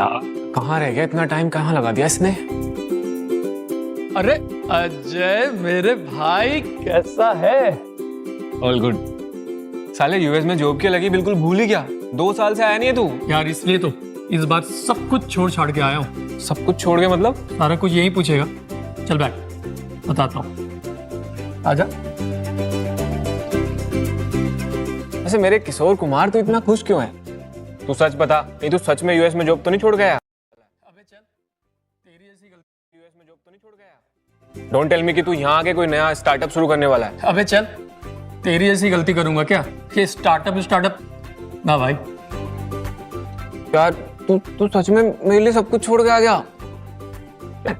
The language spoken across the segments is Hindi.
यार कहाँ रह गया इतना टाइम, कहाँ लगा दिया इसने। अरे अजय मेरे भाई कैसा है? All good. साले यूएस में जॉब की लगी बिल्कुल भूल ही गया। 2 साल से आया नहीं है तू। यार इसलिए तो इस बार सब कुछ छोड़ छाड़ के आया हूँ। सब कुछ छोड़ के मतलब? सारा कुछ यही पूछेगा। चल बैठ बताता हूँ, आजा। वैसे मेरे किशोर कुमार तू इतना खुश क्यों है? तू सच बता, नहीं तू सच में यूएस में जॉब तो नहीं छोड़ गया? अबे चल, तेरी ऐसी गलती। यूएस में जॉब तो नहीं छोड़ गया? डोंट टेल मी कि तू यहाँ आके कोई नया स्टार्टअप शुरू करने वाला है। अबे चल, तेरी ऐसी गलती करूंगा क्या कि स्टार्टअप ना भाई। यार तू सच में मेरे लिए सब कुछ छोड़ के आ गया?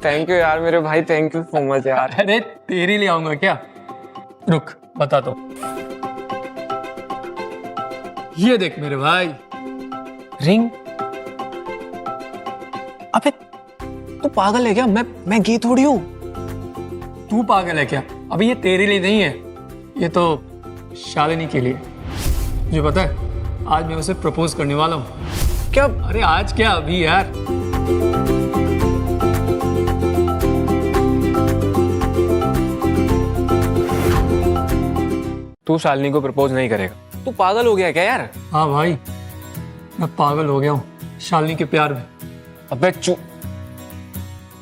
थैंक यू यार मेरे भाई, थैंक यू सो मच यार। अरे तेरे लिए आऊंगा क्या? रुक बता दो। ये देख मेरे भाई, रिंग। अबे तू पागल है क्या? मैं गे थोड़ी हूँ। तू पागल है क्या? अभी ये तेरे लिए नहीं है, ये तो शालिनी के लिए। मुझे पता है आज मैं उसे प्रपोज करने वाला हूँ। क्या? अरे आज क्या, अभी यार। तू शालिनी को प्रपोज नहीं करेगा? तू पागल हो गया क्या यार? हाँ भाई, मैं पागल हो गया हूँ शालिनी के प्यार में। अबे चुप,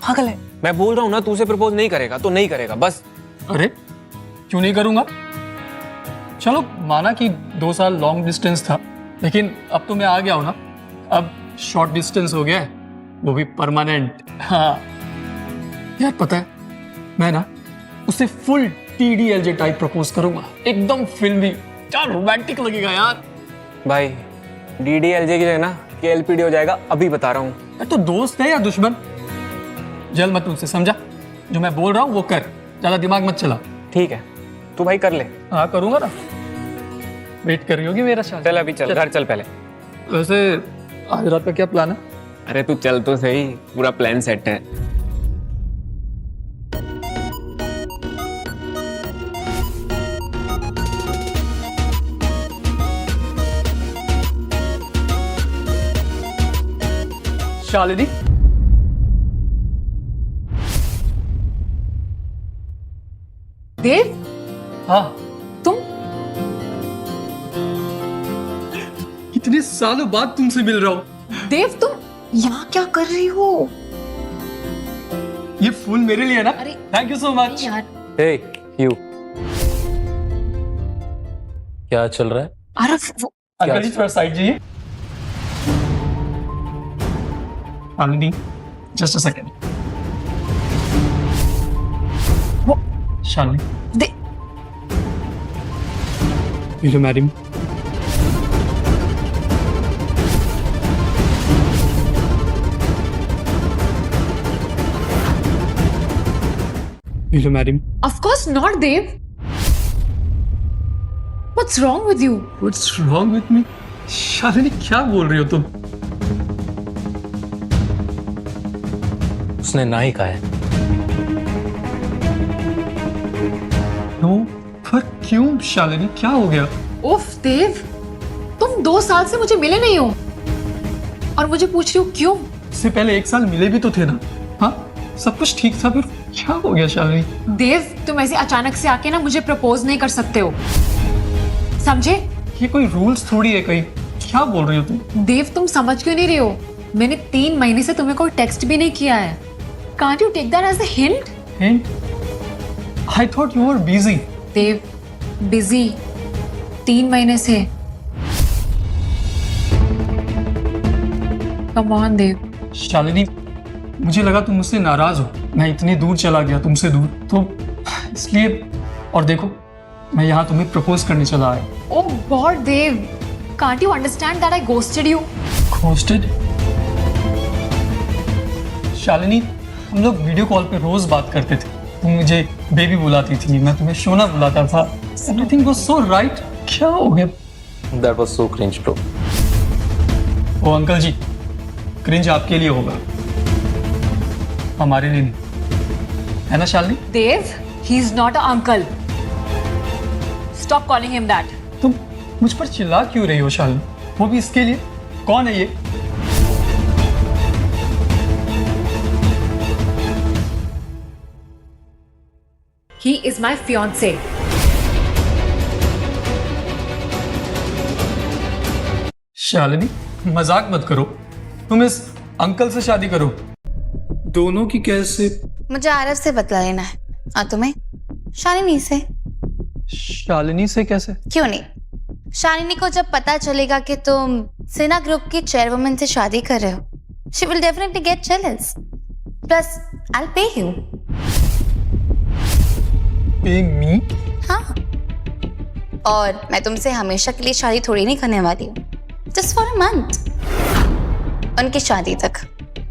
पागल है। मैं बोल रहा हूँ ना, तू उसे प्रपोज नहीं करेगा तो नहीं करेगा बस। अरे क्यों नहीं करूंगा? चलो माना कि 2 साल लॉन्ग डिस्टेंस था, लेकिन अब तो मैं आ गया हूं ना। अब शॉर्ट डिस्टेंस हो गया है, वो भी परमानेंट। हाँ यार पता है, मैं ना उसे फुल TDLJ टाइप प्रपोज करूंगा, एकदम फिल्मी। क्या रोमांटिक लगेगा यार। भाई DDLJ की जगह ना KLPD हो जाएगा, अभी बता रहा हूँ। यार तो दोस्त है या दुश्मन? जल मत उनसे, समझा? जो मैं बोल रहा हूँ वो कर, ज्यादा दिमाग मत चला। ठीक है तू भाई कर ले। हाँ करूंगा ना। वेट कर रही होगी मेरा शायद। चल अभी चल घर चल पहले। वैसे आज रात का क्या प्लान है? अरे तू चल तो सही, पूरा प्लान सेट है। शालिनी, देव, हाँ तुम इतने सालों बाद तुमसे मिल रहा हूँ। देव तुम यहाँ क्या कर रही हो? ये फूल मेरे लिए है ना? अरे थैंक यू सो मच। यार, हे यू, क्या चल रहा है? अरे वो अंकल जी थोड़ा साइड जाइए। Shalini just a second. वो Shalini, Dev will you marry me? Will you marry me? of course not, Dev. What's wrong with you? What's wrong with me? Shalini क्या बोल रही हो तुम? उसने ना ही कहा है। नो, पर क्यों शालिनी, क्या हो गया? उफ देव, तुम 2 साल से मुझे मिले नहीं हो और मुझे पूछ रही हो क्यों? इससे पहले 1 साल मिले भी तो थे ना? हाँ सब कुछ ठीक था, फिर क्या हो गया शालिनी? देव तुम ऐसे अचानक से आके ना मुझे प्रपोज नहीं कर सकते हो, समझे? ये कोई रूल्स थोड़ी है कहीं। क्या बोल रही हो तुम? देव तुम समझ क्यों नहीं रहे हो? मैंने 3 महीने से तुम्हें कोई टेक्स्ट भी नहीं किया है। Can't you take that as a hint? Hint? I thought you were busy. Dev busy 3 महीने से। कम ऑन देव। शालिनी मुझे लगा तुम मुझसे नाराज हो, मैं इतनी दूर चला गया तुमसे दूर, तो इसलिए। और देखो मैं यहाँ तुम्हें प्रपोज करने चला आया। Oh God, Dev, can't you understand that I ghosted you? Ghosted? Shalini हम लोग वीडियो कॉल पे रोज बात करते थे, तुम मुझे बेबी बुलाती थी, मैं तुम्हें सोना बुलाता था। Everything was so right. क्या हो गया? That was so cringe, bro. ओ अंकल जी, क्रिंज आपके लिए होगा, हमारे लिए नहीं, है ना शालिनी? देव, he is not an uncle. Stop calling him that. तुम मुझ पर चिल्ला क्यों रही हो शालिनी? वो भी इसके लिए? कौन है ये? He is my fiance. Shalini मजाक मत करो, तुम इस अंकल से शादी करो। दोनों की कैसे? मुझे आरव से बदला लेना है और तुम्हें शालिनी से। शालिनी से कैसे? क्यों नहीं, शालिनी को जब पता चलेगा कि तुम सिन्हा ग्रुप की चेयरवुमन से शादी कर रहे हो, she will definitely get jealous. Plus I pay you. पे मी? हाँ, और मैं तुमसे हमेशा के लिए शादी थोड़ी नहीं करने वाली हूँ, जस्ट फॉर अ मंथ, उनकी शादी तक।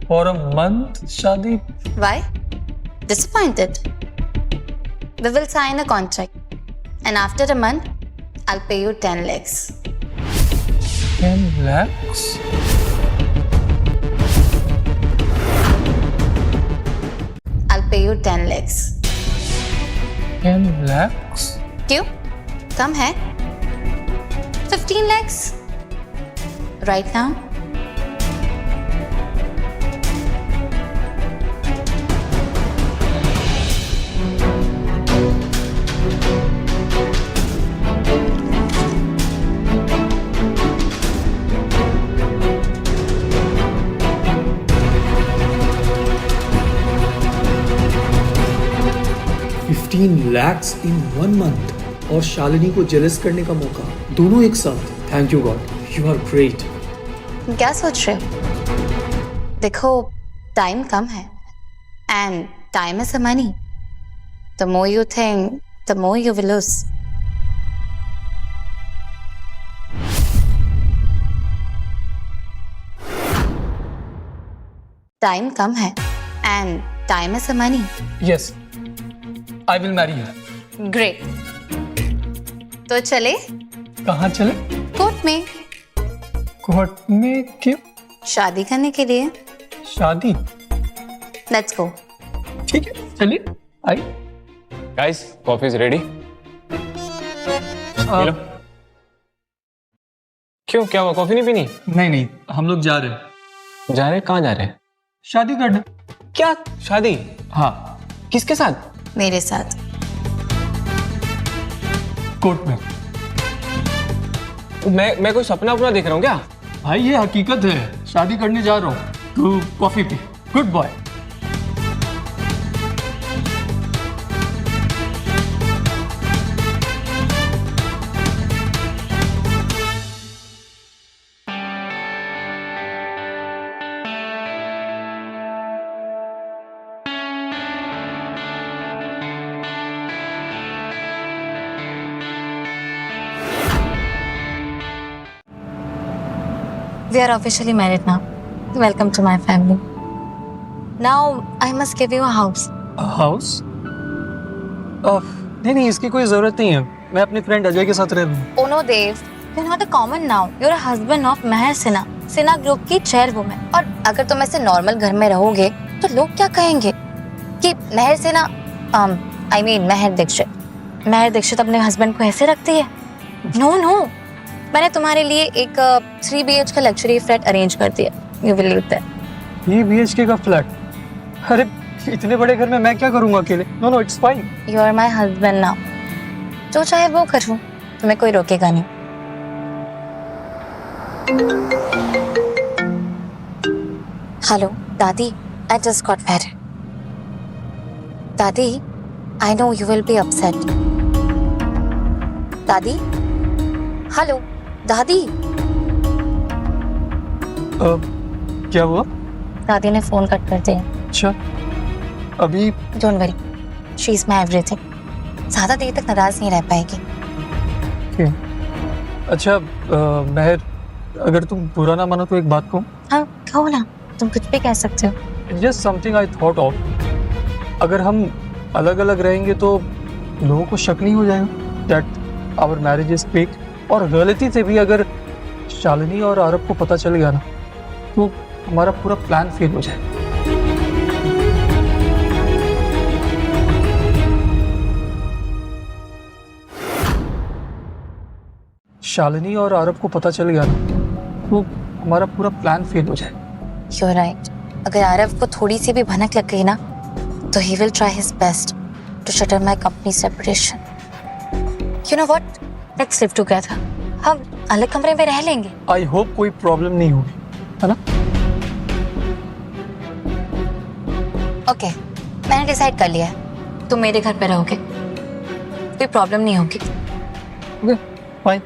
फॉर अ मंथ शादी? Why? Disappointed? We will sign a contract, and after a month, I'll pay you 10 lakhs. 10 lakhs? I'll pay you 10 lakhs. 10 lakhs? क्यों? कम है? 15 lakhs? Right now? lakhs in 1 month और शालिनी को जेलस करने का मौका, दोनों एक साथ। Thank you God, you are great. क्या सोच रहे हो? देखो, टाइम कम है, and time is a money. The more you think, the more you will lose. Time कम है, and time is a money. Yes, I will marry you. Great, तो चले? कहाँ चले? कोर्ट में। कोर्ट में क्यों? शादी करने के लिए। शादी? Let's go. ठीक है, चलिए। आई गाइस, कॉफी इज रेडी। क्यों, क्या हुआ? कॉफी नहीं पीनी? नहीं नहीं, हम लोग जा रहे हैं। जा रहे हैं? कहाँ जा रहे हैं? शादी करने। क्या शादी? हाँ। किसके साथ? मेरे साथ। कोर्ट में। मैं कोई सपना अपना देख रहा हूँ क्या? भाई ये हकीकत है, शादी करने जा रहा हूँ। तू coffee P. Good boy. We are officially married now. Welcome to my family. Now I must give you a house. House? नहीं नहीं, इसकी कोई जरूरत नहीं है। मैं अपने फ्रेंड अजय के साथ रह रहा हूँ। Oh no, Dave. You're not a common now. You're a husband of Meher Sinha, Sinha Group की chairwoman. और अगर तुम ऐसे नॉर्मल घर में रहोगे तो लोग क्या कहेंगे कि मेहर सिन्हा, I mean मेहर दीक्षित अपने हस्बैंड को ऐसे रखती है? नो नो, मैंने तुम्हारे लिए एक 3 BHK लग्जरी फ्लैट अरेंज कर दिया। You will live there. 3 BHK का फ्लैट? अरे इतने बड़े घर में मैं क्या करूँगा अकेले? No no, it's fine. You are my husband now. जो चाहे वो करूँ, तुम्हें कोई रोकेगा नहीं। हेलो दादी, I just got married. दादी, I know you will be upset. दादी, हेलो दादी। क्या हुआ? दादी ने फोन कट कर दिया। अच्छा, अभी? Don't worry, she is my everything. ज्यादा देर तक नाराज नहीं रह पाएगी। क्यों? अच्छा महर, अगर तुम बुरा ना मानो तो एक बात कहूँ? हाँ कहो ना, तुम कुछ भी कह सकते हो। Just something I thought of. अगर हम अलग अलग रहेंगे तो लोगों को शक नहीं हो जाएगा that our marriage is fake? और गलती से भी अगर शालिनी और आरब को पता चल गया ना तो हमारा पूरा प्लान फेल हो जाए। शालिनी और आरब को पता चल गया ना तो हमारा पूरा प्लान फेल हो जाए। You're right. अगर आरव को थोड़ी सी भी भनक लग गई ना तो he will try his best to shutter my company separation. You know what? Let's live together. हम अलग कमरे में रह लेंगे. आई होप कोई प्रॉब्लम नहीं होगी, है ना? ओके, मैंने डिसाइड कर लिया है. तुम मेरे घर पे रहोगे. कोई प्रॉब्लम नहीं होगी. Okay, fine.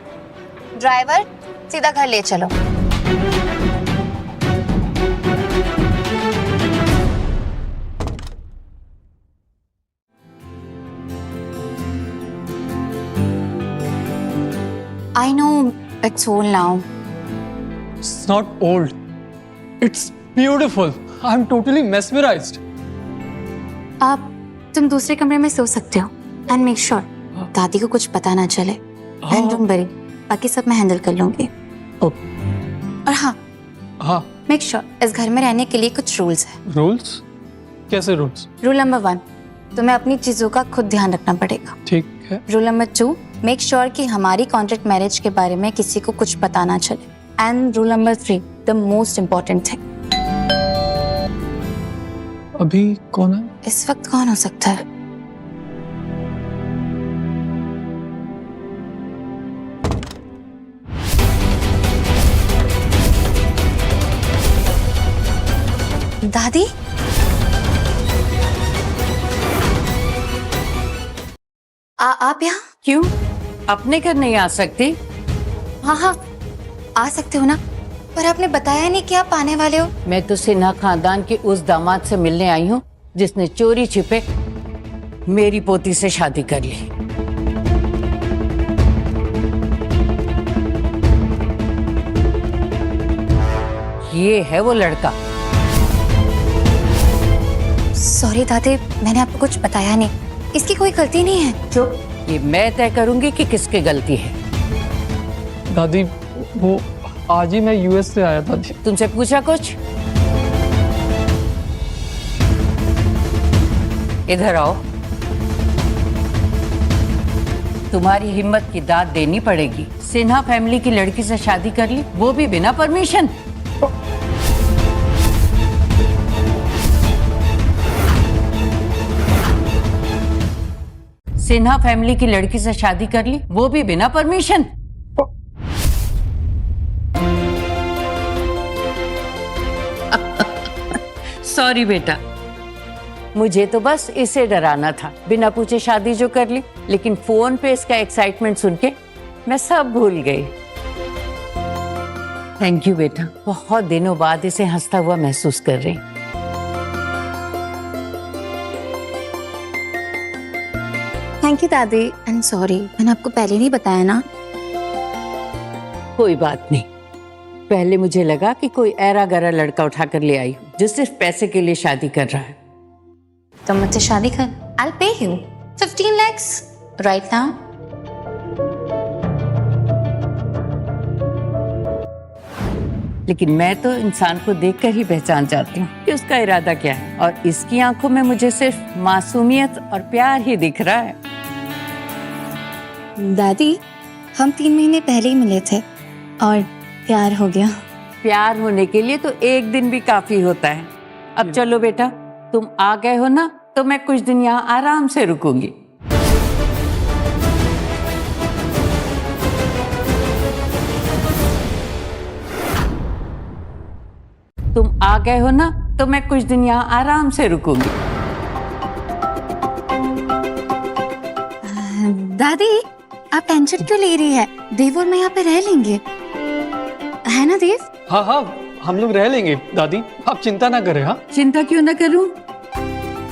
ड्राइवर, सीधा घर ले चलो. I know it's old now. It's not old. It's beautiful. I'm totally mesmerized. आप तुम दूसरे कमरे में सो सकते हो. And make sure दादी को कुछ पता ना चले. And don't worry, बाकी सब मैं हैंडल कर लूंगी. और हाँ, मेक श्योर इस घर में रहने के लिए कुछ रूल्स है. रूल्स? कैसे रूल्स? रूल नंबर 1, तुम्हें अपनी चीजों का खुद ध्यान रखना पड़ेगा. ठीक है. रूल नंबर 2, मेक श्योर कि हमारी कॉन्ट्रैक्ट मैरिज के बारे में किसी को कुछ पता ना चले. And rule number 3, the most important thing. अभी कौन है? इस वक्त कौन हो सकता है? दादी? आप यहाँ? क्यों? अपने घर नहीं आ सकती? हाँ, आ सकते हो ना, पर आपने बताया नहीं कि आप आने वाले हो. मैं तो सिन्हा खानदान के उस दामाद से मिलने आई हूँ जिसने चोरी छिपे मेरी पोती से शादी कर ली. ये है वो लड़का. सॉरी दादी, मैंने आपको कुछ बताया नहीं. इसकी कोई गलती नहीं है. चुप. ये मैं तय करूंगी कि किसकी गलती है. दादी, वो आज ही मैं यूएस से आया था. तुमसे पूछा कुछ? इधर आओ. तुम्हारी हिम्मत की दाद देनी पड़ेगी. सिन्हा फैमिली की लड़की से शादी कर ली, वो भी बिना परमिशन. सिन्हा फैमिली की लड़की से शादी कर ली, वो भी बिना परमिशन. सॉरी बेटा, मुझे तो बस इसे डराना था. बिना पूछे शादी जो कर ली, लेकिन फोन पे इसका एक्साइटमेंट सुन के मैं सब भूल गई. थैंक यू बेटा, बहुत दिनों बाद इसे हंसता हुआ महसूस कर रही. थैंक यू दादी. एंड सॉरी, मैंने आपको पहले नहीं बताया ना. कोई बात नहीं. पहले मुझे लगा कि कोई ऐरा गरा लड़का उठाकर ले आई हूँ जो सिर्फ पैसे के लिए शादी कर रहा है. तुम मुझसे शादी कर. I'll pay you 15 lakhs right now. लेकिन मैं तो इंसान को देखकर ही पहचान जाती हूँ कि उसका इरादा क्या है. और इसकी आंखों में मुझे सिर्फ मासूमियत और प्यार ही दिख रहा है. दादी, हम 3 महीने पहले ही मिले थे और प्यार हो गया. प्यार होने के लिए तो एक दिन भी काफी होता है. अब चलो बेटा, तुम आ गए हो ना, तो मैं कुछ दिन यहाँ आराम से रुकूंगी. तुम आ गए हो ना, तो मैं कुछ दिन यहाँ आराम से रुकूंगी. दादी, आप टेंशन क्यों ले रही है? देव और मैं यहाँ पे रह लेंगे, है ना देव? हाँ, हम लोग रह लेंगे दादी, आप चिंता ना करें. हाँ, चिंता क्यों ना करूं?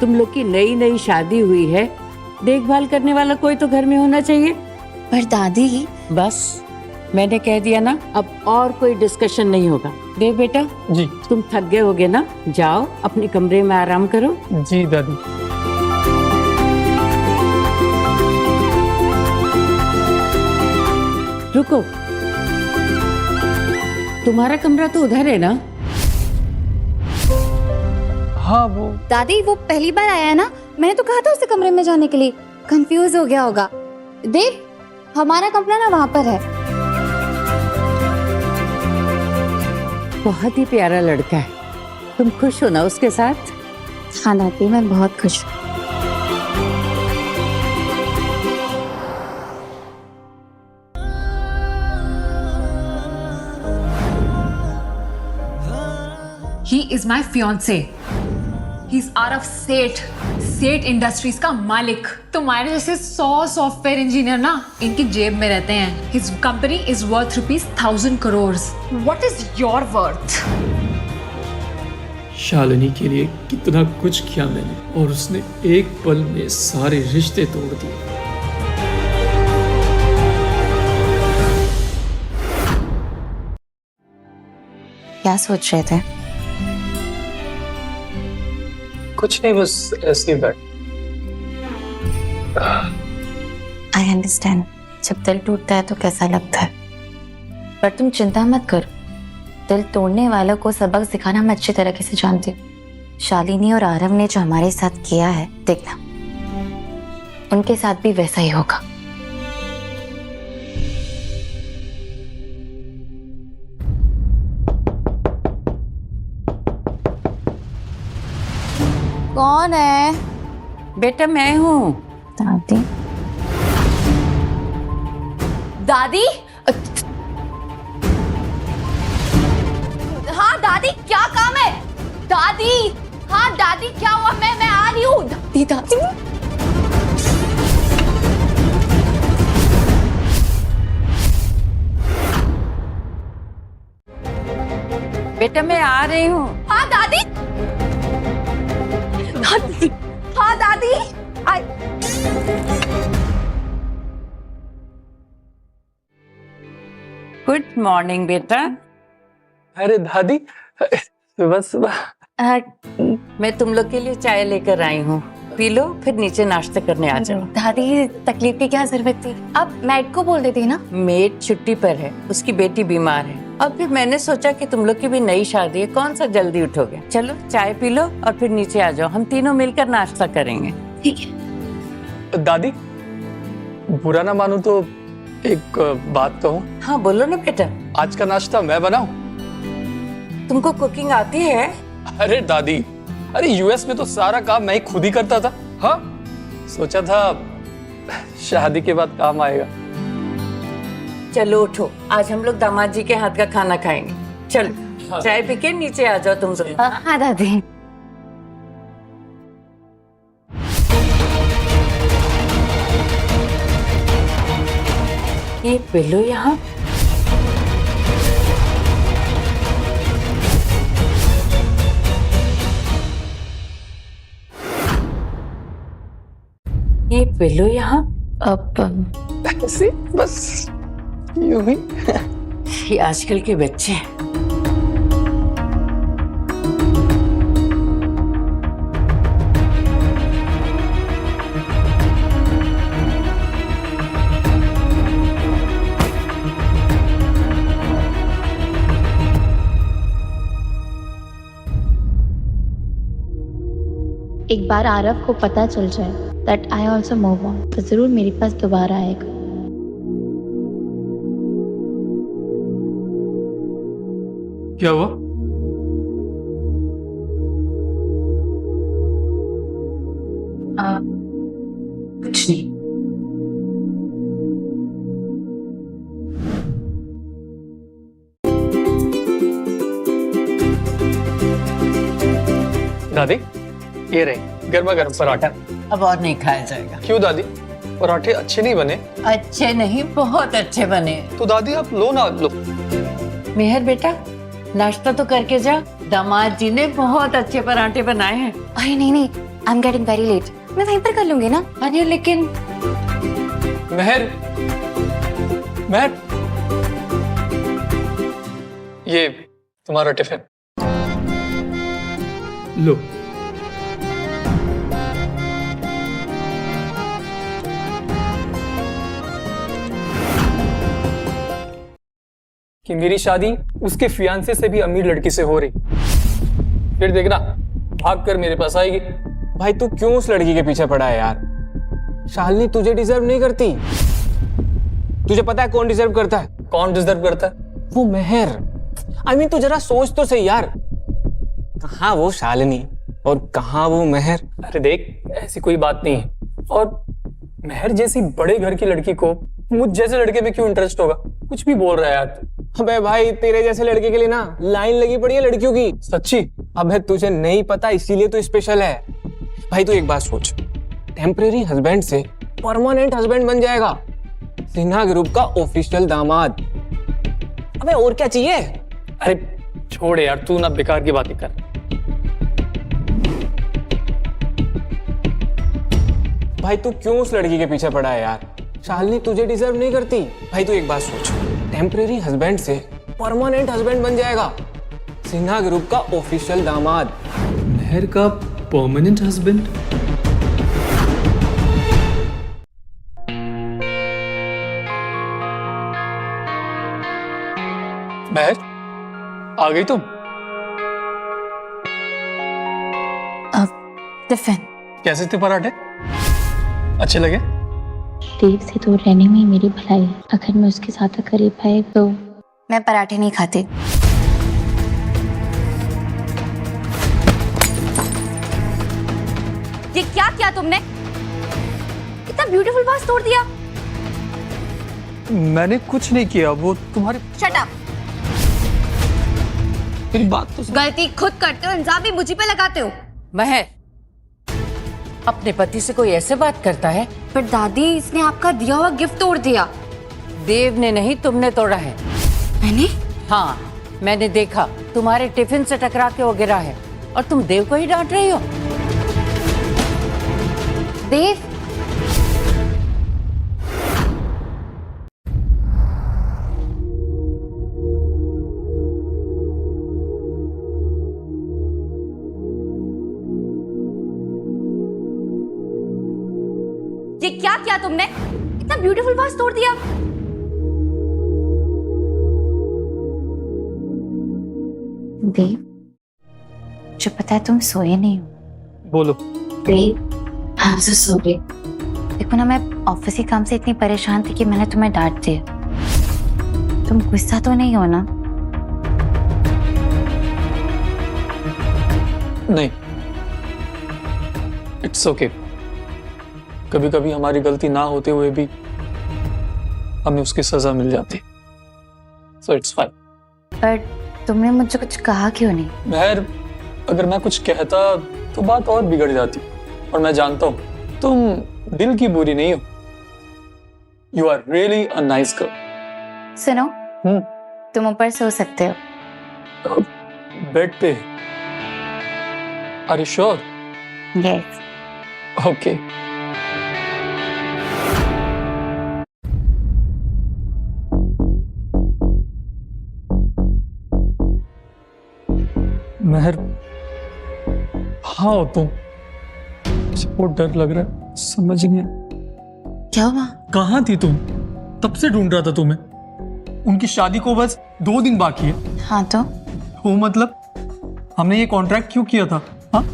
तुम लोग की नई नई शादी हुई है, देखभाल करने वाला कोई तो घर में होना चाहिए. पर दादी, बस मैंने कह दिया ना, अब और कोई डिस्कशन नहीं होगा. देव बेटा जी. तुम थक गए होगे ना, जाओ अपने कमरे में आराम करो. जी दादी. रुको, तुम्हारा कमरा तो उधर है ना? हाँ, वो दादी वो पहली बार आया है ना, मैंने तो कहा था उसे कमरे में जाने के लिए. कंफ्यूज हो गया होगा. देव, हमारा कमरा ना वहाँ पर है. बहुत ही प्यारा लड़का है. तुम खुश हो ना उसके साथ? हाँ दादी, मैं बहुत खुश हूँ. Is my fiance. He is heir of Seth industries का मालिक। तुम्हारे जैसे 100 सॉफ्टवेयर इंजीनियर ना इनकी जेब में रहते हैं। His company is worth ₹1000 crore. What is your worth? Shalini के लिए कितना कुछ किया मैंने, और उसने एक पल में सारे रिश्ते तोड़ दिए। क्या सोच रहे थे? कुछ नहीं, बस ऐसे ही बैठ। आई अंडरस्टैंड, जब दिल टूटता है तो कैसा लगता है, पर तुम चिंता मत करो। दिल तोड़ने वालों को सबक सिखाना मैं अच्छी तरीके से जानती हूँ। शालिनी और आरव ने जो हमारे साथ किया है, देखना उनके साथ भी वैसा ही होगा। कौन है? बेटा मैं हूँ। दादी? दादी? हाँ दादी, क्या काम है? दादी, हाँ दादी, क्या हुआ? मैं आ रही हूँ। दादी दादी बेटा मैं आ रही हूँ। हाँ दादी, दादी, हाँ दादी। गुड मॉर्निंग बेटा। अरे दादी, सुबह सुबह। मैं तुम लोग के लिए चाय लेकर आई हूँ, पी लो, फिर नीचे नाश्ता करने आ जाओ। दादी, तकलीफ की क्या जरूरत थी? आप मैड को बोल देती ना। मेड छुट्टी पर है, उसकी बेटी बीमार है, और फिर मैंने सोचा कि तुम लोग की भी नई शादी है, कौन सा जल्दी उठोगे। चलो चाय पी लो और फिर नीचे आ जाओ, हम तीनों मिलकर नाश्ता करेंगे। ठीक है। दादी, बुरा ना मानू तो एक बात कहूँ? हाँ बोलो ना बेटा। आज का नाश्ता मैं बनाऊं? तुमको कुकिंग आती है? अरे दादी, अरे यूएस में तो सारा काम मैं ही खुद ही करता था। हाँ, सोचा था शादी के बाद काम आएगा। चलो उठो, आज हम लोग दामाद जी के हाथ का खाना खाएंगे। चलो चाय पी के नीचे आ जाओ तुम सब। हाँ दादी। ये पिलो यहाँ। ये पिलो यहाँ। अब ऐसे बस यूं ही। ये आजकल के बच्चे हैं। एक बार आरव को पता चल जाए that I also move on, तो जरूर मेरे पास दोबारा आएगा। क्या हुआ? कुछ नहीं। दादी, ये रहे गर्मा गर्म पराठा। अब और नहीं खाया जाएगा। क्यों दादी, पराठे अच्छे नहीं बने? अच्छे नहीं, बहुत अच्छे बने। तो दादी आप लो ना। लो। मेहर बेटा, नाश्ता तो करके जा, दामाद जी ने बहुत अच्छे पराठे बनाए हैं। अरे नहीं नहीं, I am getting very late, मैं वहीं पर कर लूंगी ना। अरे लेकिन मेहर, मेहर, ये तुम्हारा टिफिन। लो। कि मेरी शादी उसके फियांसे से भी अमीर लड़की से हो रही, फिर देखना भाग कर मेरे पास आएगी। भाई तू क्यों उस लड़की के पीछे पड़ा है यार? शालिनी तुझे डिजर्व नहीं करती। तुझे पता है कौन डिजर्व करता है? कौन डिजर्व करता है? वो मेहर। आई मीन तू जरा सोच तो सही यार, कहाँ वो शालिनी और कहाँ वो मेहर। अरे देख, ऐसी कोई बात नहीं है, और मेहर जैसी बड़े घर की लड़की को मुझ जैसे लड़के में क्यों इंटरेस्ट होगा? कुछ भी बोल रहा है यार। अबे भाई, तेरे जैसे लड़के के लिए ना लाइन लगी पड़ी है लड़कियों की। सच्ची? अबे तुझे नहीं पता इसीलिए तो स्पेशल है भाई। तू एक बात सोच, टेम्परेरी हस्बैंड से परमानेंट हस्बैंड बन जाएगा, सिन्हा ग्रुप का ऑफिशियल दामाद। अबे और क्या चाहिए? अरे छोड़ यार, तू ना बेकार की बातें कर। भाई तू क्यों उस लड़की के पीछे पड़ा है यार? शालिनी तुझे डिजर्व नहीं करती। भाई तू एक बात सोच, टेम्परेरी हस्बैंड से परमानेंट हस्बैंड बन जाएगा, सिन्हा ग्रुप का ऑफिशियल दामाद। मेहर का परमानेंट हस्बैंड? महर, आ गई तुम? टिफिन कैसे थे पराठे? अच्छे लगे? देव से दूर रहने में ही मेरी भलाई है। अगर मैं उसके साथ करीब आए तो मैं पराठे नहीं खाती। ये क्या किया तुमने? इतना ब्यूटीफुल वास तोड़ दिया। मैंने कुछ नहीं किया, वो तुम्हारे। Shut up. मेरी बात तो सुन। गलती खुद करते हो, इल्जाम भी मुझी पे लगाते हो। महर, अपने पति से कोई ऐसे बात करता है? पर दादी, इसने आपका दिया हुआ गिफ्ट तोड़ दिया। देव ने नहीं, तुमने तोड़ा है। मैंने? हाँ, मैंने देखा, तुम्हारे टिफिन से टकरा के वो गिरा है और तुम देव को ही डांट रही हो। देव, ये क्या किया तुमने? इतना ब्यूटीफुल वास तोड़ दिया। देव, मुझे पता है तुम सोए नहीं हो। बोलो। देव, आई एम सो सॉरी। देखो ना, मैं ऑफिस के काम से इतनी परेशान थी कि मैंने तुम्हें डांट दिया। तुम गुस्सा तो नहीं हो ना? नहीं, इट्स ओके। कभी कभी हमारी गलती ना होते हुए भी हमें उसकी सजा मिल जाती, सो इट्स फाइन। पर तुमने मुझे कुछ कहा क्यों नहीं? महर, अगर मैं कुछ कहता तो बात और बिगड़ जाती, और मैं जानता हूं तुम दिल की बुरी नहीं हो। You are really a nice girl. सुनो, तुम ऊपर सो सकते हो। बेड पे? Are you sure? Yes. Okay. Mehar, हाँ हो तुम? मुझे बहुत डर लग रहा है, समझ नहीं। क्या हुआ? कहाँ थी तुम? तब से ढूंढ रहा था तुम्हें। उनकी शादी को बस 2 दिन बाकी है। हाँ तो? वो मतलब हमने ये कॉन्ट्रैक्ट क्यों किया था? हाँ,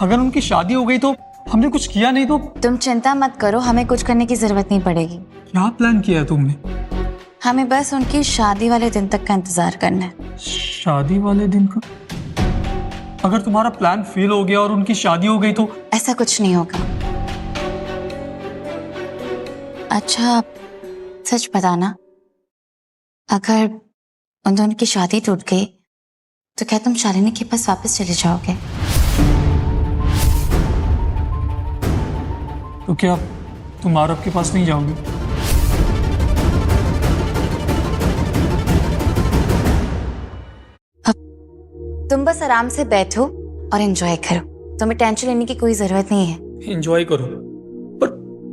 अगर उनकी शादी हो गई तो हमने कुछ किया नहीं तो? तुम चिंता मत करो, हमें कुछ करने की जरूरत नहीं पड़ेगी। क्या प्लान किया है तुमने? हमें बस उनकी शादी वाले दिन तक का इंतजार करना है। शादी वाले दिन का? अगर तुम्हारा प्लान फेल हो गया और उनकी शादी हो गई तो? ऐसा कुछ नहीं होगा। अच्छा, सच बताना, अगर उन दोनों की शादी टूट गई तो क्या तुम शालिनी के पास वापस चले जाओगे? तो क्या तुम आरव के पास नहीं जाओगे? तुम बस आराम से बैठो और एंजॉय करो। तुम्हें टेंशन लेने की कोई जरूरत नहीं है। एंजॉय करो, पर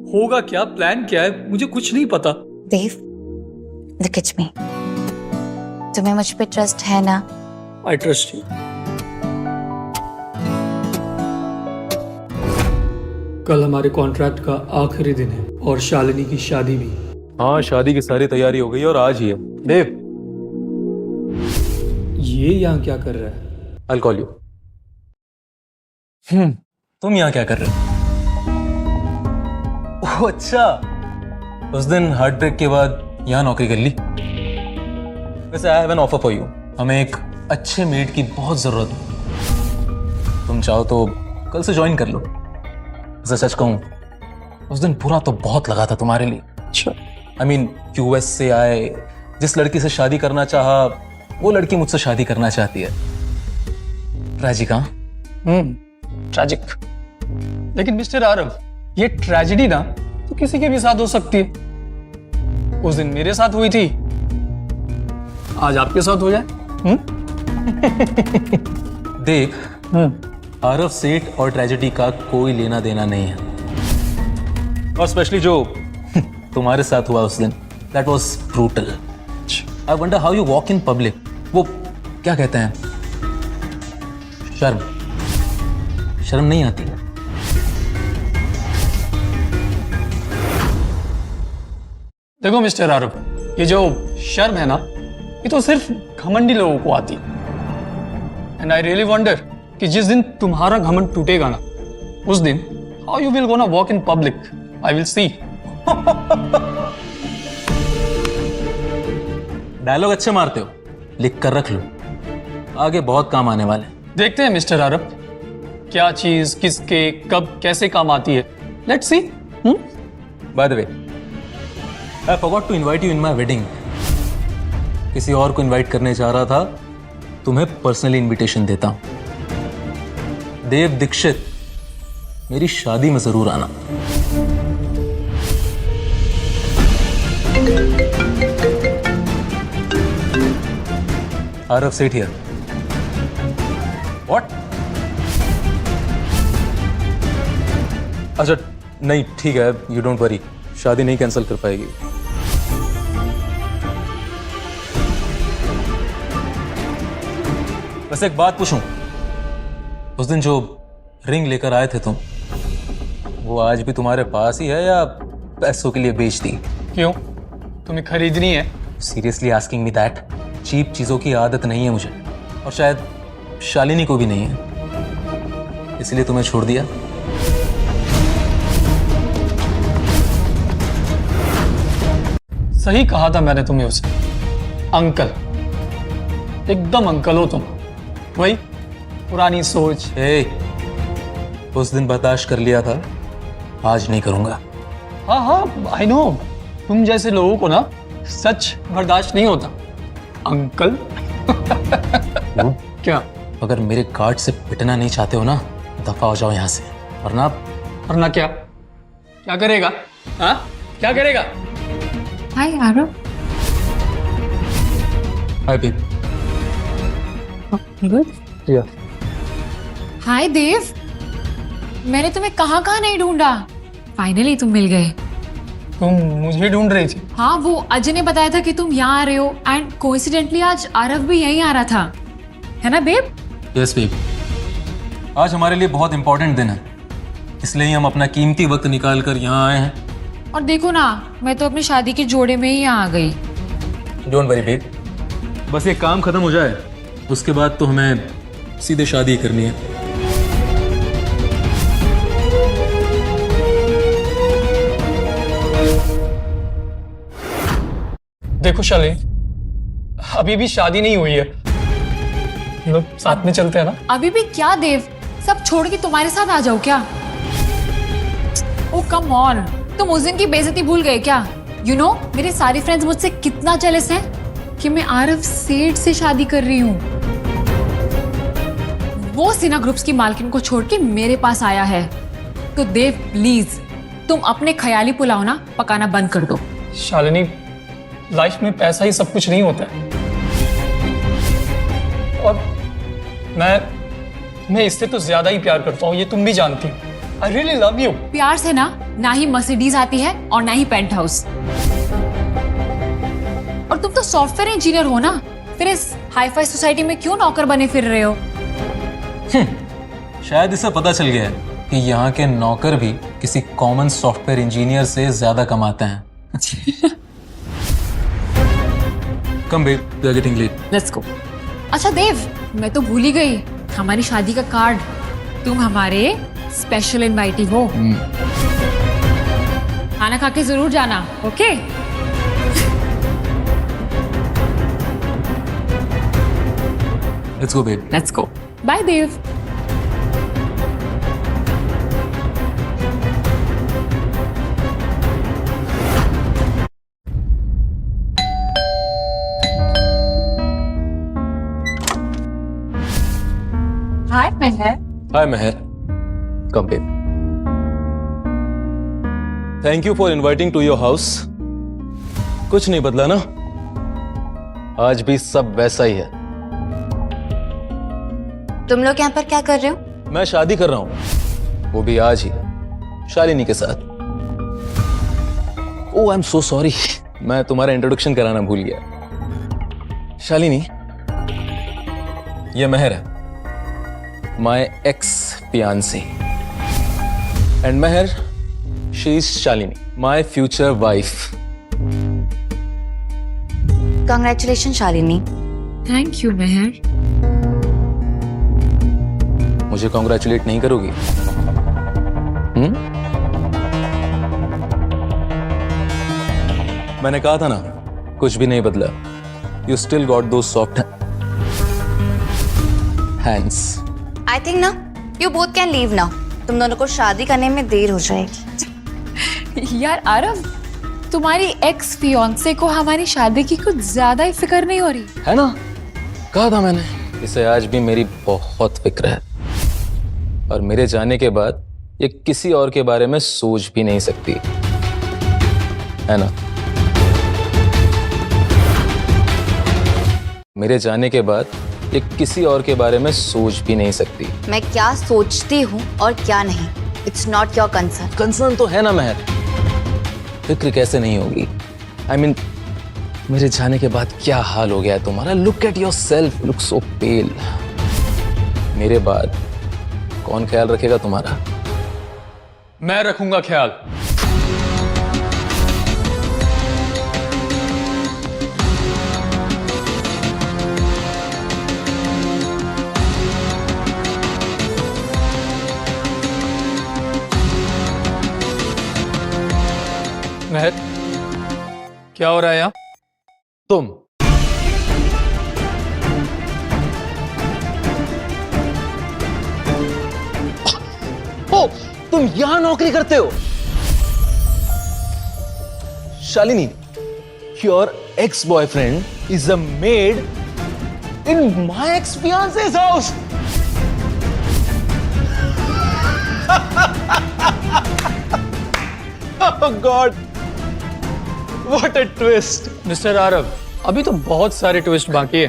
होगा क्या? प्लान क्या है? मुझे कुछ नहीं पता। देव, look at me। तुम्हें मुझ पे ट्रस्ट है ना? I trust you. कल हमारे कॉन्ट्रैक्ट का आखिरी दिन है और शालिनी की शादी भी। हाँ, शादी की सारी तैयारी हो गई और आज ही है। देव, ये यहाँ क्या कर रहा है? I'll call you। तुम यहाँ क्या कर रहे हो? ओह अच्छा, उस दिन हार्ट ब्रेक के बाद यहाँ नौकरी कर ली। वैसे I have an offer for you. हमें एक अच्छे मेड की बहुत जरूरत है। तुम चाहो तो कल से ज्वाइन कर लो। वैसे सच कहूँ, उस दिन बुरा तो बहुत लगा था तुम्हारे लिए। अच्छा। आई मीन, यूएस से आए, जिस लड़की से शादी करना चाहा वो लड़की मुझसे शादी करना चाहती है। ट्रेजिक हाँ? ट्रैजिक। लेकिन मिस्टर आरव, ये ट्रेजेडी ना तो किसी के भी साथ हो सकती है। उस दिन मेरे साथ हुई थी, आज आपके साथ हो जाए। देख, आरव सेठ और ट्रेजेडी का कोई लेना देना नहीं है, और स्पेशली जो तुम्हारे साथ हुआ उस दिन, that was brutal. I wonder how you walk in public, वो क्या कहते हैं, शर्म नहीं आती? देखो मिस्टर आरव, ये जो शर्म है ना, ये तो सिर्फ घमंडी लोगों को आती। एंड आई रियली वंडर कि जिस दिन तुम्हारा घमंड टूटेगा ना, उस दिन how you will gonna walk in public, I will see. Dialogue अच्छे मारते हो, लिख कर रख लो, आगे बहुत काम आने वाले। देखते हैं मिस्टर आरव, क्या चीज किसके कब कैसे काम आती है। Let's see. By the way, I forgot to invite you in my wedding. किसी और को इनवाइट करने जा रहा था, तुम्हें पर्सनली इनविटेशन देता हूं। देव दीक्षित, मेरी शादी में जरूर आना। आरव सेठ हियर। व्हाट? अच्छा नहीं, ठीक है, यू डोंट वरी, शादी नहीं कैंसिल कर पाएगी। बस एक बात पूछूं, उस दिन जो रिंग लेकर आए थे तुम, वो आज भी तुम्हारे पास ही है या पैसों के लिए बेच दी? क्यों, तुम्हें खरीदनी है? Seriously asking me that. Cheap चीजों की आदत नहीं है मुझे, और शायद शालिनी को भी नहीं है, इसलिए तुम्हें छोड़ दिया। सही कहा था मैंने तुम्हें उसे, अंकल, एकदम अंकल हो तुम। वही पुरानी सोच। उस दिन बर्दाश्त कर लिया था, आज नहीं करूंगा। हाँ हाँ आई नो, तुम जैसे लोगों को ना सच बर्दाश्त नहीं होता अंकल। क्या? अगर मेरे गार्ड से पिटना नहीं चाहते हो ना, दफा हो जाओ यहाँ से, वरना वरना क्या? क्या करेगा? हाँ, क्या करेगा? हाय आरव। हाय बेब। गुड। या हाय देव, मैंने तुम्हें कहाँ कहाँ नहीं ढूंढा, फाइनली तुम मिल गए। तुम मुझे ढूंढ रही थी? हाँ, वो अजय ने बताया था कि तुम यहाँ आ रहे हो, एंड कोइंसिडेंटली आज आरव भी यहीं आ रहा था, है ना बेब? यस बेब, आज हमारे लिए बहुत इंपॉर्टेंट दिन है, इसलिए हम अपना कीमती वक्त निकाल कर यहाँ आए हैं। और देखो ना, मैं तो अपनी शादी के जोड़े में ही यहाँ आ गई। डोंट वरी बेब, बस ये काम खत्म हो जाए, उसके बाद तो हमें सीधे शादी करनी है। देखो शालिनी, अभी भी शादी नहीं हुई है, हम लोग साथ में चलते हैं ना? अभी भी क्या देव, सब छोड़ के तुम्हारे साथ आ जाओ क्या? ओ कम ऑन, तुम उस दिन की बेइज्जती भूल गए क्या? यू नो, मेरे सारे फ्रेंड्स मुझसे कितना जेलस हैं कि मैं आरव सेठ से शादी कर रही हूँ। वो सिन्हा ग्रुप्स की मालकिन को छोड़ के मेरे पास आया है। तो देव प्लीज, तुम अपने ख्याली पुलाव ना पकाना बंद कर दो। शालिनी, लाइफ में पैसा ही सब कुछ नहीं होता है, और मैं इससे तो ज्यादा ही प्यार करता हूँ, ये तुम भी जानती हो। I really love you. प्यार से ना ही मर्सिडीज आती है और ना ही पेंट हाउस। और तुम तो सॉफ्टवेयर इंजीनियर हो ना, फिर इस हाईफाई सोसाइटी में क्यों नौकर बने फिर रहे हो? शायद इसे पता चल गया है कि यहाँ के नौकर भी किसी कॉमन सॉफ्टवेयर इंजीनियर से ज्यादा कमाते हैं। Come babe, we are getting late. Let's go. अच्छा देव, मैं तो भूल ही गई, हमारी शादी का कार्ड, तुम हमारे स्पेशल इनवाइटी हो। खाना खा के जरूर जाना, okay? Let's go babe. Let's go. Bye Dev. Mehar. Hi Mehar, come babe. Thank you for inviting to your house. कुछ नहीं बदला ना, आज भी सब वैसा ही है। तुम लोग यहाँ पर क्या कर रहे हो? मैं शादी कर रहा हूं, वो भी आज ही, शालिनी के साथ। ओह आई एम सो सॉरी, मैं तुम्हारा इंट्रोडक्शन कराना भूल गया। शालिनी, ये मेहर है, my ex fiancée, and Mehar, she is Shalini, my future wife. Congratulation Shalini. Thank you Mehar. मुझे कॉन्ग्रेचुलेट नहीं करोगी? मैंने कहा था ना, कुछ भी नहीं बदला। यू स्टिल गॉट दो सॉफ्ट हैंड्स। आई थिंक ना you both can leave now. तुम दोनों को शादी करने में देर हो जाएगी। यार आरव, तुम्हारी एक्स फियांसे को हमारी शादी की कुछ ज्यादा ही फिक्र नहीं हो रही है ना? कहा था मैंने, इसे आज भी मेरी बहुत फिक्र है, और मेरे जाने के बाद ये किसी और के बारे में सोच भी नहीं सकती, है ना? मेरे जाने के बाद ये किसी और के बारे में सोच भी नहीं सकती। मैं क्या सोचती हूँ और क्या नहीं, it's not your concern. Concern तो है ना मेहर, फिक्र कैसे नहीं होगी? आई मीन, मेरे जाने के बाद क्या हाल हो गया है तुम्हारा? Look at yourself, look so pale. मेरे बाद कौन ख्याल रखेगा तुम्हारा? मैं रखूंगा ख्याल। महर, क्या हो रहा है यहाँ? तुम ओ, तुम यहां नौकरी करते हो? Shalini, your ex boyfriend is a maid in my ex fiancé's house. Oh God, what a twist! Mister Aarav, अभी तो बहुत सारे ट्विस्ट बाकी है।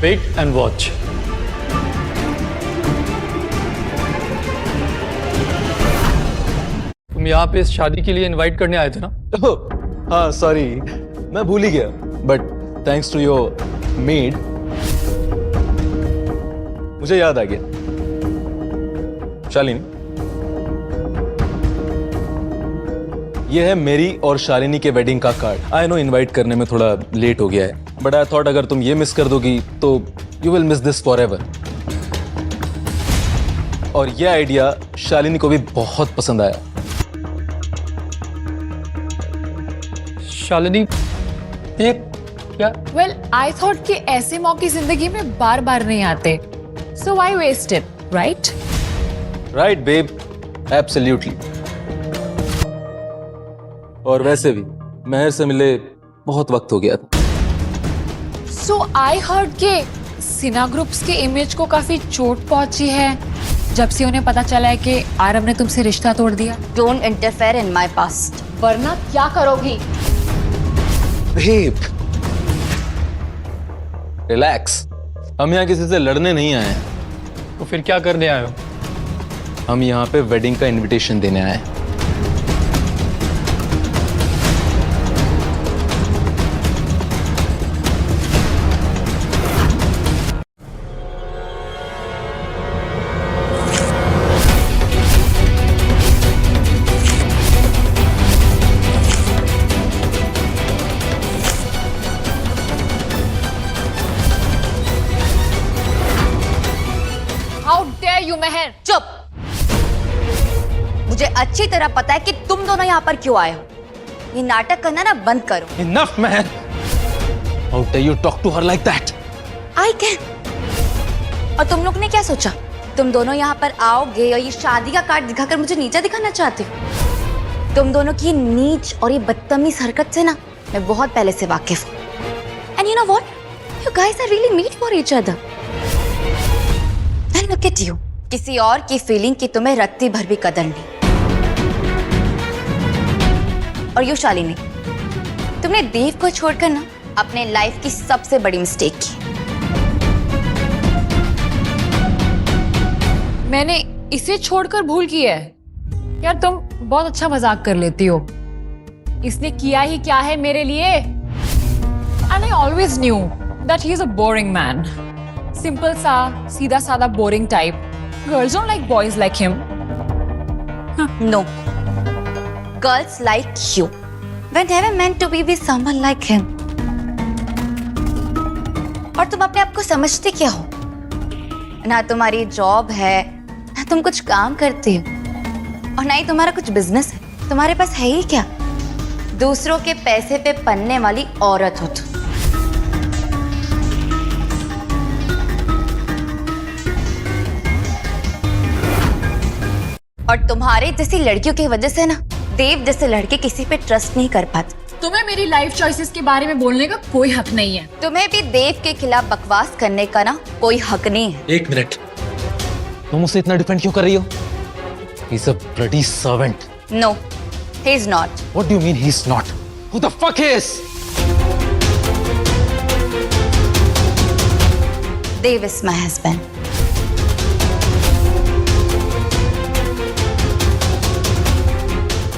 Wait and watch. तुम यहाँ पे इस शादी के लिए इनवाइट करने आए थे ना? Oh, हाँ सॉरी, मैं भूल ही गया, but thanks to your maid मुझे याद आ गया। शालिनी, ये है मेरी और शालिनी के वेडिंग का कार्ड। आई नो इनवाइट करने में थोड़ा लेट हो गया है, बट आई थॉट अगर तुम ये मिस कर दोगी तो you will miss this for ever. और ये आइडिया शालिनी को भी बहुत पसंद आया। शालिनी, ये क्या? वेल आई थॉट कि ऐसे मौके जिंदगी में बार बार नहीं आते, so why waste it, right? Right babe, absolutely. और वैसे भी मेहर से मिले बहुत वक्त हो गया था। सो आई हर्ड के सिन्हा ग्रुप्स के इमेज को काफी चोट पहुंची है जब से उन्हें पता चला है कि आरव ने तुमसे रिश्ता तोड़ दिया। Don't interfere in my past. वरना क्या करोगी? बेब, रिलैक्स, हम यहाँ किसी से लड़ने नहीं आए हैं। तो फिर क्या करने आए हो? हम यहाँ पे वेडिंग का इनविटेशन देने आए हैं। हाउ डेयर यू मेहर! चुप! मुझे अच्छी तरह पता है कि तुम दोनों यहाँ पर क्यों आए हो। ये नाटक करना ना बंद करो। Enough, man! How dare you talk to her like that? I can। और तुम लोग ने क्या सोचा? तुम दोनों यहाँ पर आओगे और ये शादी का कार्ड दिखाकर मुझे नीचा दिखाना चाहते हो? तुम दोनों की नीच और ये बदतमीज हरकत से ना मैं बहुत पहले से वाकिफ हूँ। And you know what? You guys are really made for each other. And look at you, किसी और की फीलिंग की तुम्हें रत्ती भर भी कदर नहीं। और यू शालिनी, तुमने देव को छोड़कर ना अपने लाइफ की सबसे बड़ी मिस्टेक की। मैंने इसे छोड़कर भूल की है? यार तुम बहुत अच्छा मजाक कर लेती हो। इसने किया ही क्या है मेरे लिए? And I always knew that he is a boring man. Simple सा, सीधा साधा boring type. Girls don't like boys like him. No. Girls like you were never meant to be with someone like him. और तुम अपने आप को समझते क्या हो? ना तुम्हारी जॉब है, ना तुम कुछ काम करते हो, और ना ही तुम्हारा कुछ बिजनेस है। तुम्हारे पास है ही क्या? दूसरों के पैसे पे पलने वाली औरत हो तुम। और तुम्हारे जैसी लड़कियों की वजह से ना देव जैसे लड़के किसी पे ट्रस्ट नहीं कर पाते। तुम्हें मेरी लाइफ चॉइसेस के बारे में बोलने का कोई हक नहीं है। तुम्हें भी देव के खिलाफ बकवास करने का ना कोई हक नहीं है। एक मिनट, तुम उसे इतना डिफेंड क्यों कर रही हो? He's a bloody servant. No, he is not. What do you mean he's not? Who the fuck he is? Dev is my husband.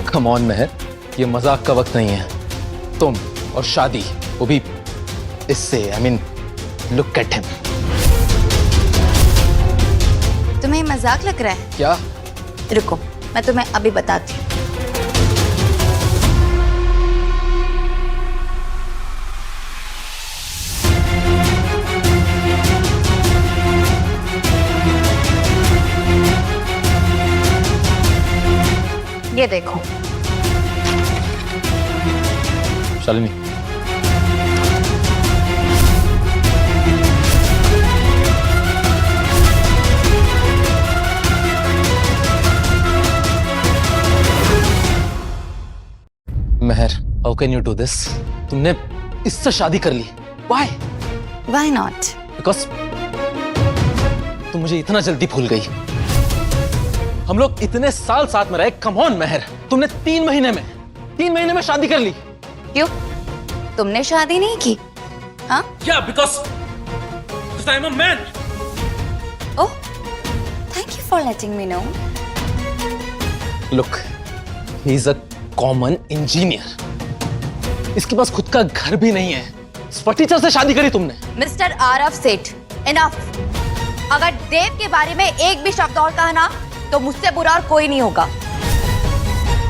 Come on मेहर, ये मजाक का वक्त नहीं है। तुम और शादी, वो भी इससे। I mean, look at him. तुम्हें मजाक लग रहा है? क्या? रुको, मैं तुम्हें अभी बताती हूँ। ये देखो। Shalini, Mehar, how can you do this? तुमने इससे शादी कर ली। Why? Why not? Because तुम मुझे इतना जल्दी भूल गई। हम लोग इतने साल साथ में रहे। कम ऑन मेहर, तुमने 3 महीने में शादी कर ली। क्यों? तुमने शादी नहीं की? हाँ? Yeah, because I'm a man. Oh, thank you for letting me know. Look, he's a common engineer. इसके पास खुद का घर भी नहीं है। फर्नीचर से शादी करी तुमने। मिस्टर आरव सेठ, इनफ। अगर देव के बारे में एक भी शब्द और कहा ना तो मुझसे बुरा और कोई नहीं होगा।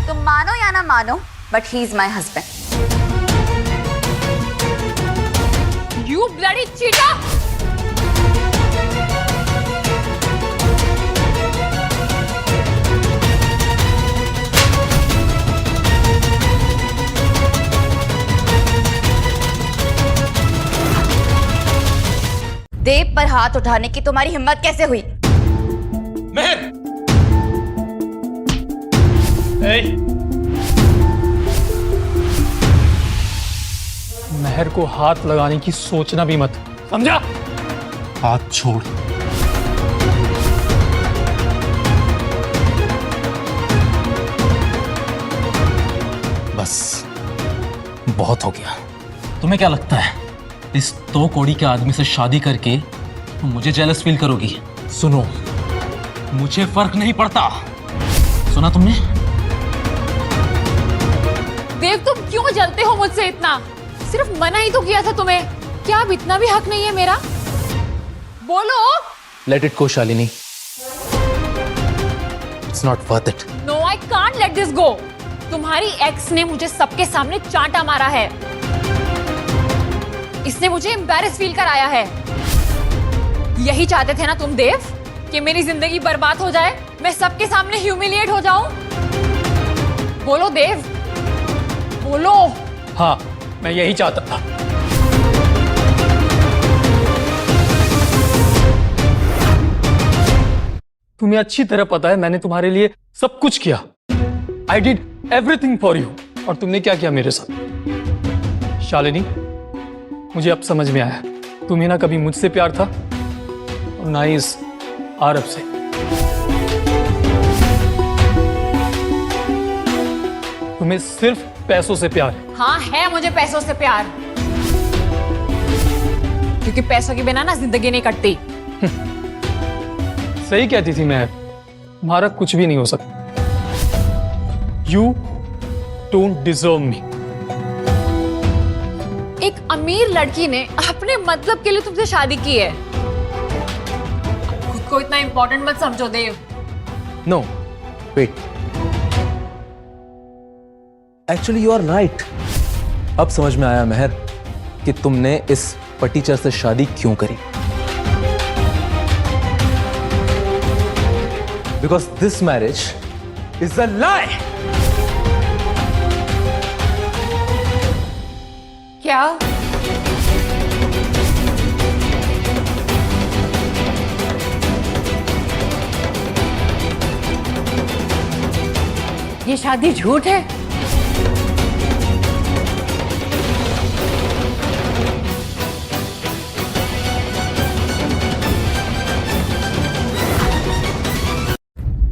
तुम मानो या ना मानो, but he is my husband. You bloody cheater! देव पर हाथ उठाने की तुम्हारी हिम्मत कैसे हुई? मेहर! मेहर को हाथ लगाने की सोचना भी मत, समझा? हाथ छोड़। बस बहुत हो गया। तुम्हें क्या लगता है इस 2 कौड़ी के आदमी से शादी करके तुम मुझे जेलस फील करोगी? सुनो, मुझे फर्क नहीं पड़ता। सुना तुमने? देव तुम क्यों जलते हो मुझसे इतना? सिर्फ मना ही तो किया था तुम्हें। क्या अब इतना भी हक नहीं है मेरा? बोलो। Let it go Shalini, it's not worth it. No, I can't let this go. तुम्हारी एक्स ने मुझे सबके सामने चांटा मारा है। इसने मुझे एम्बैरेस फील कराया है। यही चाहते थे ना तुम देव, कि मेरी जिंदगी बर्बाद हो जाए, मैं सबके सामने ह्यूमिलिएट हो जाऊं? बोलो देव, बोलो। हाँ, मैं यही चाहता था। तुम्हें अच्छी तरह पता है मैंने तुम्हारे लिए सब कुछ किया। I did everything for you। और तुमने क्या किया मेरे साथ? शालिनी, मुझे अब समझ में आया, तुम्हें ना कभी मुझसे प्यार था और ना ही इस आरब से। तुम्हें सिर्फ पैसों से प्यार है। हाँ है मुझे पैसों से प्यार, क्योंकि पैसों के बिना ना जिंदगी नहीं कटती। सही कहती थी मैं, तुम्हारा कुछ भी नहीं हो सकता। यू डोंट डिजर्व मी। एक अमीर लड़की ने अपने मतलब के लिए तुमसे शादी की है। खुद को इतना इंपॉर्टेंट मत समझो Dev. No wait, actually you are right. अब समझ में आया महर कि तुमने इस पटीचर से शादी क्यों करी। Because this marriage is a lie. क्या? ये शादी झूठ है।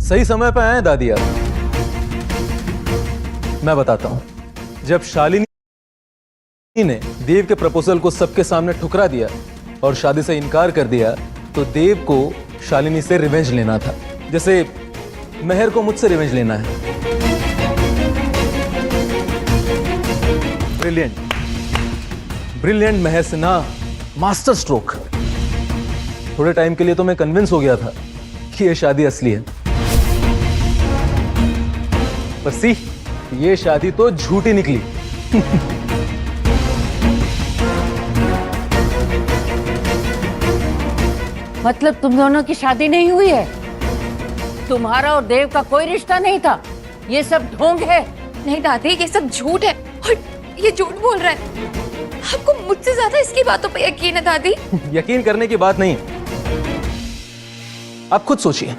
सही समय पे आए दादी आप। मैं बताता हूं, जब शालिनी ने देव के प्रपोजल को सबके सामने ठुकरा दिया और शादी से इनकार कर दिया, तो देव को शालिनी से रिवेंज लेना था, जैसे महर को मुझसे रिवेंज लेना है। ब्रिलियंट ब्रिलियंट महर सिन्हा, मास्टर स्ट्रोक। थोड़े टाइम के लिए तो मैं कन्विंस हो गया था कि ये शादी असली है, पर सी ये शादी तो झूठी निकली। मतलब तुम दोनों की शादी नहीं हुई है? तुम्हारा और देव का कोई रिश्ता नहीं था? ये सब ढोंग है। नहीं दादी, ये सब झूठ है और ये झूठ बोल रहा है। आपको मुझसे ज्यादा इसकी बातों पे यकीन है दादी। यकीन करने की बात नहीं, आप खुद सोचिए।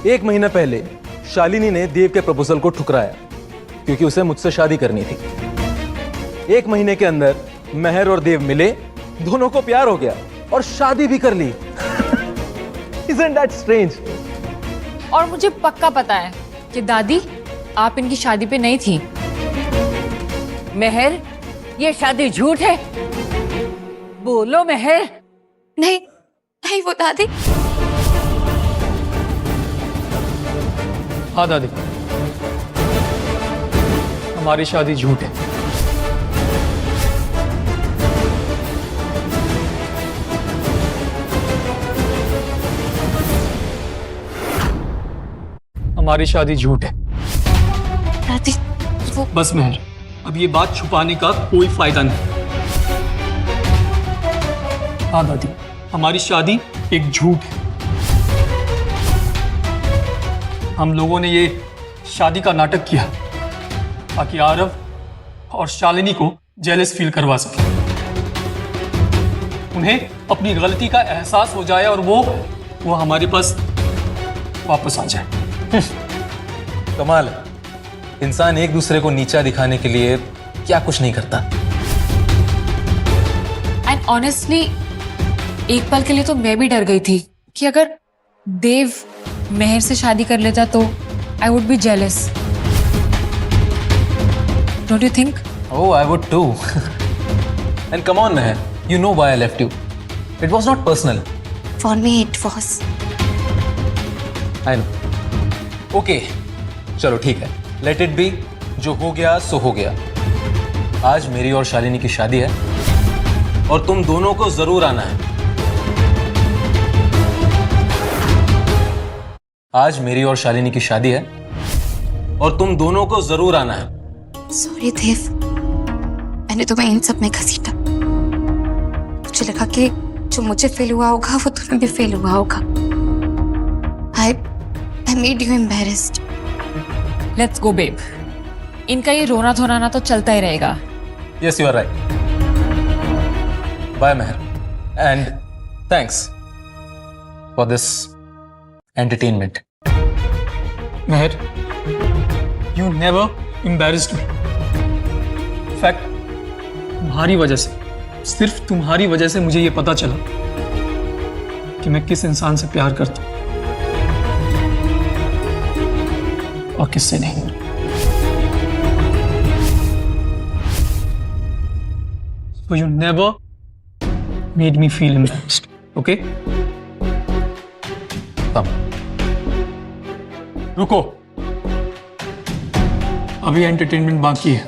1 महीना पहले शालिनी ने देव के प्रपोजल को ठुकराया क्योंकि उसे मुझसे शादी करनी थी। 1 महीने के अंदर महर और देव मिले, दोनों को प्यार हो गया और शादी भी कर ली। Isn't that strange? और मुझे पक्का पता है कि दादी आप इनकी शादी पे नहीं थी। महर, ये शादी झूठ है। बोलो महर। नहीं नहीं वो दादी। हाँ दादी, हमारी शादी झूठ है। हमारी शादी झूठ है। दादी वो बस महर, अब ये बात छुपाने का कोई फायदा नहीं। हाँ दादी, हमारी शादी एक झूठ है। हम लोगों ने ये शादी का नाटक किया ताकि आरव और शालिनी को जेलस फील करवा सके, उन्हें अपनी गलती का एहसास हो जाए और वो हमारे पास वापस आ जाए। कमाल है, इंसान एक दूसरे को नीचा दिखाने के लिए क्या कुछ नहीं करता। एंड ऑनेस्टली एक पल के लिए तो मैं भी डर गई थी कि अगर देव महर से शादी कर लेता तो I would be jealous. Don't you think? Oh, I would too. And come on, Meher. You know why I left you. It was not personal. for me it was. I know. Okay. चलो ठीक है. Let it be. जो हो गया सो हो गया. आज मेरी और शालिनी की शादी है और तुम दोनों को जरूर आना है। आज मेरी और शालिनी की शादी है और तुम दोनों को जरूर आना है। सॉरी देव, मैंने तुम्हें इन सब में घसीटा। मुझे लगा कि जो मुझे फील हुआ होगा वो तुम्हें भी फील हुआ होगा। I made you embarrassed. Let's go babe. इनका ये रोना धोना तो चलता ही रहेगा। Yes, you are right. Bye, Meher. And thanks for this entertainment. Mehar, you never embarrassed me. Fact, तुम्हारी वजह से, सिर्फ तुम्हारी वजह से मुझे ये पता चला कि मैं किस इंसान से प्यार करता हूं और किससे नहीं। So you never made me feel embarrassed, okay? Come. रुको, अभी एंटरटेनमेंट बाकी है।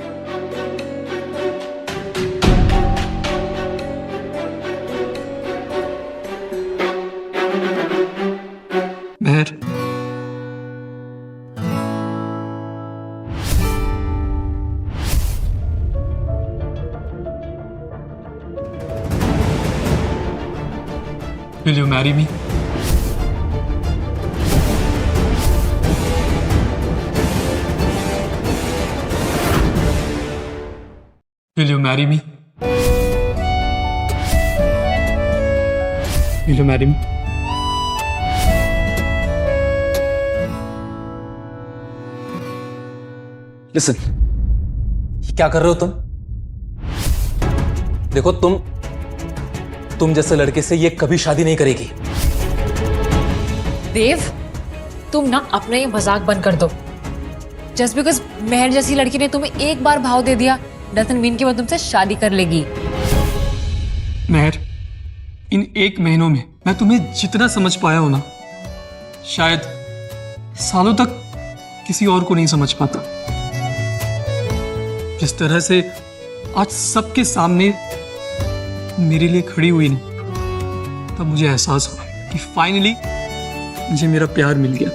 मेहर, will you marry me? Will you marry me? Will you marry me? Listen, क्या कर रहे हो तुम? देखो तुम जैसे लड़के से ये कभी शादी नहीं करेगी। देव, तुम ना अपना ये मजाक बंद कर दो। जस्ट बिकॉज मेहर जैसी लड़की ने तुम्हें एक बार भाव दे दिया डजंट मीन कि वो तुमसे शादी कर लेगी। मेहर, इन 1 महीनों में मैं तुम्हें जितना समझ पाया हूं ना, शायद सालों तक किसी और को नहीं समझ पाता। जिस तरह से आज सबके सामने मेरे लिए खड़ी हुई ना, तब मुझे एहसास हुआ कि फाइनली मुझे मेरा प्यार मिल गया।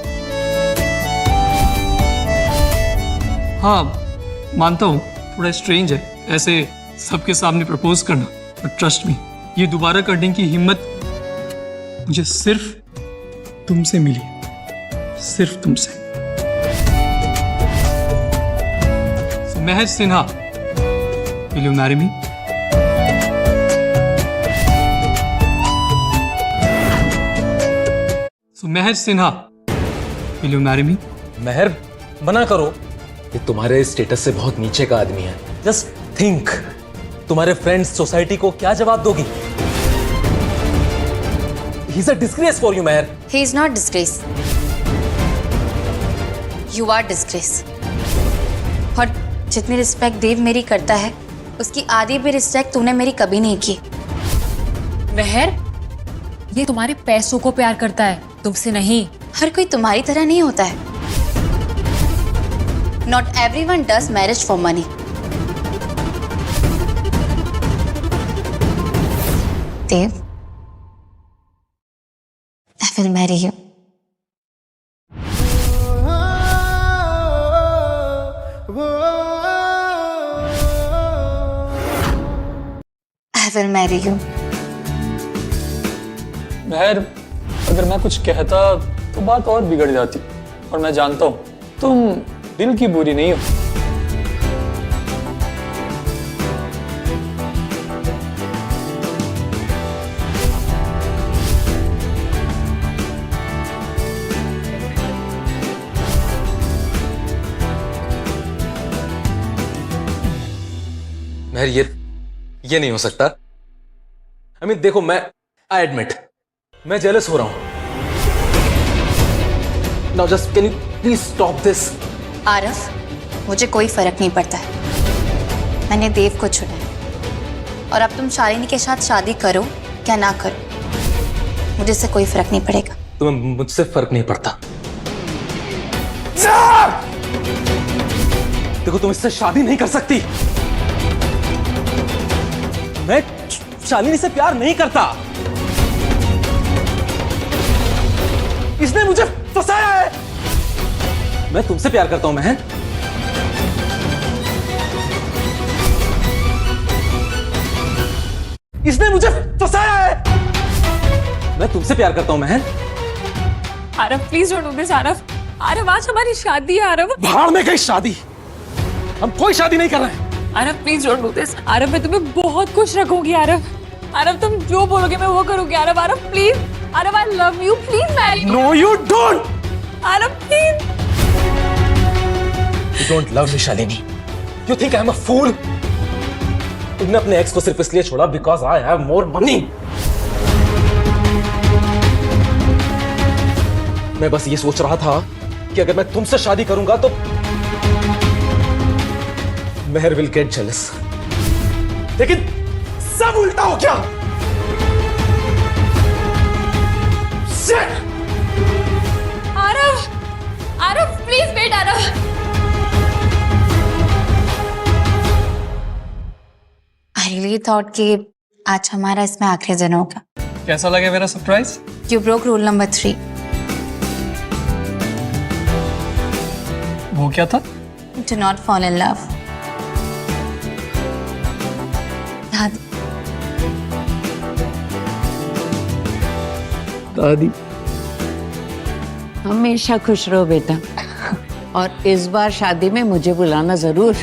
हाँ, मानता हूं थोड़ा स्ट्रेंज है ऐसे सबके सामने प्रपोज करना, बट ट्रस्ट मी, ये दोबारा करने की हिम्मत मुझे सिर्फ तुमसे मिली, सिर्फ तुमसे। So, Mehar Sinha, will you marry me? So, Mehar Sinha, will you marry me? मेहर, मना करो, ये तुम्हारे स्टेटस से बहुत नीचे का आदमी है। जस्ट थिंक, तुम्हारे फ्रेंड्स, सोसाइटी को क्या जवाब दोगी? He is a disgrace for you, Mehar. He is not disgrace. You are disgrace. और जितनी रिस्पेक्ट देव मेरी करता है, उसकी आधी भी रिस्पेक्ट तूने मेरी कभी नहीं की। मेहर, ये तुम्हारे पैसों को प्यार करता है, तुमसे नहीं। हर कोई तुम्हारी तरह नहीं होता है। Not everyone does marriage for money. Dev, I will marry you. I will marry you. मेहर, अगर मैं कुछ कहता तो बात और बिगड़ जाती, और मैं जानता हूं तुम दिल की बुरी नहीं हो। मेहर, ये नहीं हो सकता। I mean, देखो, I admit, मैं जेलस हो रहा हूं। Now just can you please stop this? आरफ, मुझे कोई फर्क नहीं पड़ता है। मैंने देव को चुना है, और अब तुम शालिनी के साथ शादी करो क्या ना करो, मुझे इससे कोई फर्क नहीं पड़ेगा। तुम्हें मुझसे फर्क नहीं पड़ता। देखो, तुम इससे शादी नहीं कर सकती। मैं शालिनी से प्यार नहीं करता। इसने मुझे फंसाया है। मैं तुमसे प्यार करता हूं महन। इसने मुझे फंसाया है। मैं तुमसे प्यार करता हूं महन। Aarav, please don't do this. Aarav, आज हमारी शादी है। आरव, भाड़ में गई शादी। हम कोई शादी नहीं कर रहे हैं। Aarav, please don't do this. Aarav, मैं तुम्हें बहुत खुश रखूंगी। आरव, तुम जो बोलोगे मैं वो करूंगी। Aarav, please. Aarav, I love you, please marry me. No you don't. Aarav, please. You don't love me, Shalini. You think I'm a fool? तुमने अपने एक्स को सिर्फ इसलिए छोड़ा because I have more money. मैं बस ये सोच रहा था कि अगर मैं तुमसे शादी करूंगा तो मेहर विल गेट जेलस, लेकिन सब उल्टा हो गया। Shit! Aarav, Aarav please wait Aarav. I really thought कि आज हमारा इसमें आखिरी दिन होगा। कैसा लगे मेरा surprise? You broke rule number 3। वो क्या था? Do not fall in love. दादी, दादी हमेशा खुश रहो बेटा, और इस बार शादी में मुझे बुलाना जरूर।